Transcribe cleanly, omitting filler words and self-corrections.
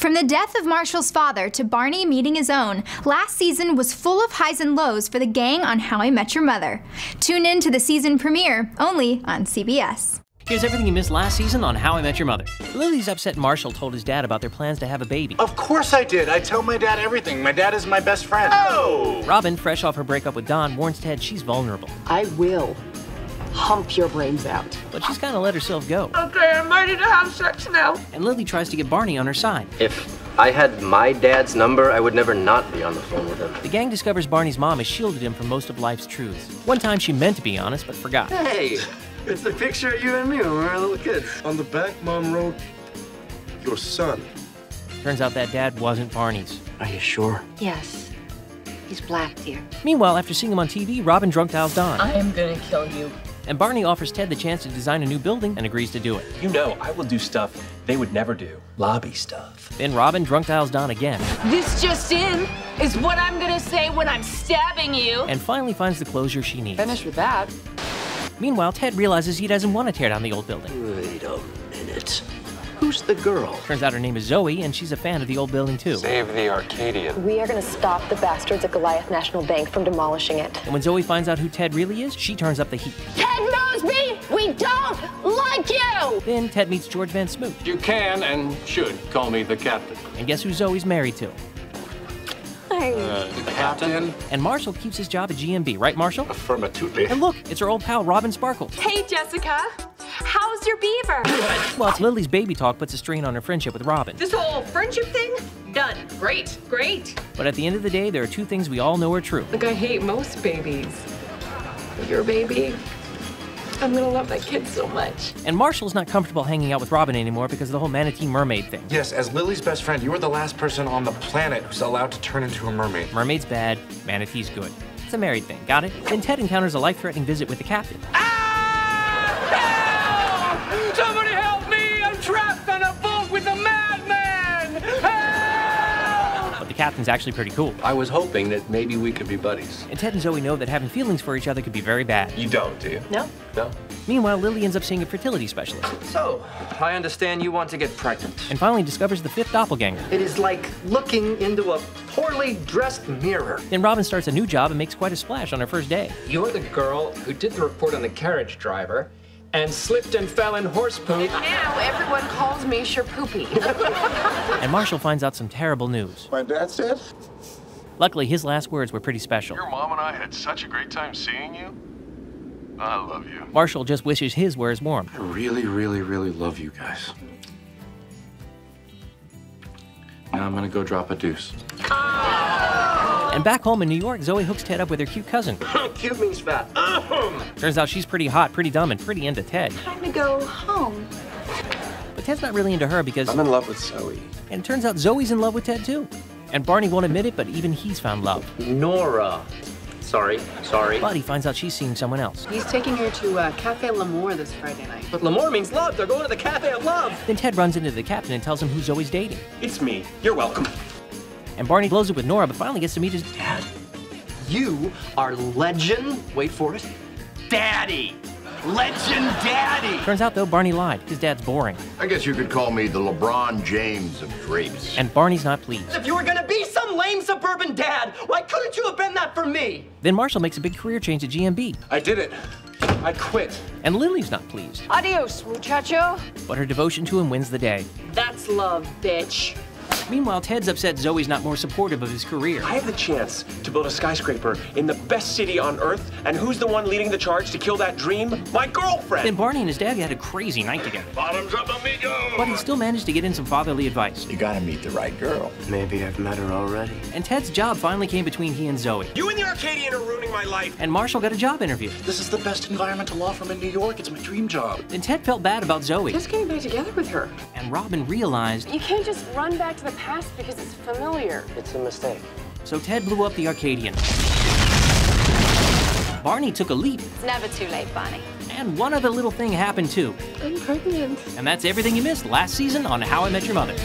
From the death of Marshall's father to Barney meeting his own, last season was full of highs and lows for the gang on How I Met Your Mother. Tune in to the season premiere, only on CBS. Here's everything you missed last season on How I Met Your Mother. Lily's upset Marshall told his dad about their plans to have a baby. Of course I did. I tell my dad everything. My dad is my best friend. Oh! Robin, fresh off her breakup with Don, warns Ted she's vulnerable. I will hump your brains out. But she's kind of let herself go. Okay, I'm ready to have sex now. And Lily tries to get Barney on her side. If I had my dad's number, I would never not be on the phone with him. The gang discovers Barney's mom has shielded him from most of life's truths. One time she meant to be honest, but forgot. Hey, it's the picture of you and me when we were little kids. On the back, Mom wrote, your son. Turns out that dad wasn't Barney's. Are you sure? Yes. He's black, dear. Meanwhile, after seeing him on TV, Robin drunk dials Don. I am gonna kill you. And Barney offers Ted the chance to design a new building and agrees to do it. You know, I will do stuff they would never do. Lobby stuff. Then Robin drunk dials Don again. This just in is what I'm gonna say when I'm stabbing you. And finally finds the closure she needs. Finish with that. Meanwhile, Ted realizes he doesn't want to tear down the old building. Wait a minute. Who's the girl? Turns out her name is Zoe, and she's a fan of the old building too. Save the Arcadian. We are going to stop the bastards at Goliath National Bank from demolishing it. And when Zoe finds out who Ted really is, she turns up the heat. Ted Mosby, we don't like you! Then Ted meets George Van Smoot. You can and should call me the captain. And guess who Zoe's married to? The captain? And Marshall keeps his job at GMB, right, Marshall? Affirmatively. And look, it's her old pal, Robin Sparkles. Hey, Jessica. How's your beaver? Well, it's Lily's baby talk puts a strain on her friendship with Robin. This whole friendship thing? Done. Great, great. But at the end of the day, there are two things we all know are true. Like, I hate most babies. But your baby, I'm gonna love that kid so much. And Marshall's not comfortable hanging out with Robin anymore because of the whole manatee mermaid thing. Yes, as Lily's best friend, you are the last person on the planet who's allowed to turn into a mermaid. Mermaid's bad, manatee's good. It's a married thing, got it? Then Ted encounters a life-threatening visit with the captain. Somebody help me! I'm trapped on a boat with a madman! Help! But the captain's actually pretty cool. I was hoping that maybe we could be buddies. And Ted and Zoe know that having feelings for each other could be very bad. You don't, do you? No. No? Meanwhile, Lily ends up seeing a fertility specialist. So, I understand you want to get pregnant. And finally discovers the fifth doppelganger. It is like looking into a poorly dressed mirror. Then Robin starts a new job and makes quite a splash on her first day. You're the girl who did the report on the carriage driver and slipped and fell in horse poop. Now everyone calls me Sherpoopy. And Marshall finds out some terrible news. My dad said? Luckily, his last words were pretty special. Your mom and I had such a great time seeing you. I love you. Marshall just wishes his were as warm. I really, really, really love you guys. Now I'm gonna go drop a deuce. And back home in New York, Zoe hooks Ted up with her cute cousin. Cute means fat. Turns out she's pretty hot, pretty dumb, and pretty into Ted. Time to go home. But Ted's not really into her because... I'm in love with Zoe. And it turns out Zoe's in love with Ted too. And Barney won't admit it, but even he's found love. Nora. Sorry. But he finds out she's seeing someone else. He's taking her to Cafe L'Amour this Friday night. But L'Amour means love. They're going to the Cafe of Love. Then Ted runs into the captain and tells him who Zoe's dating. It's me. You're welcome. And Barney blows it with Nora, but finally gets to meet his dad. You are legend, wait for it, Daddy. Legend Daddy. Turns out, though, Barney lied. His dad's boring. I guess you could call me the LeBron James of drapes. And Barney's not pleased. If you were gonna be some lame suburban dad, why couldn't you have been that for me? Then Marshall makes a big career change at GMB. I did it. I quit. And Lily's not pleased. Adios, muchacho. But her devotion to him wins the day. That's love, bitch. Meanwhile, Ted's upset Zoe's not more supportive of his career. I have the chance to build a skyscraper in the best city on Earth, and who's the one leading the charge to kill that dream? My girlfriend! Then Barney and his dad had a crazy night together. Bottoms up, amigo! But he still managed to get in some fatherly advice. You gotta meet the right girl. Maybe I've met her already. And Ted's job finally came between he and Zoe. You and the Arcadian are ruining my life! And Marshall got a job interview. This is the best environmental law firm in New York. It's my dream job. Then Ted felt bad about Zoe. Just getting back together with her. And Robin realized... You can't just run back to the past because it's familiar. It's a mistake. So Ted blew up the Arcadian. Barney took a leap. It's never too late, Barney. And one other little thing happened too. I'm pregnant. And that's everything you missed last season on How I Met Your Mother.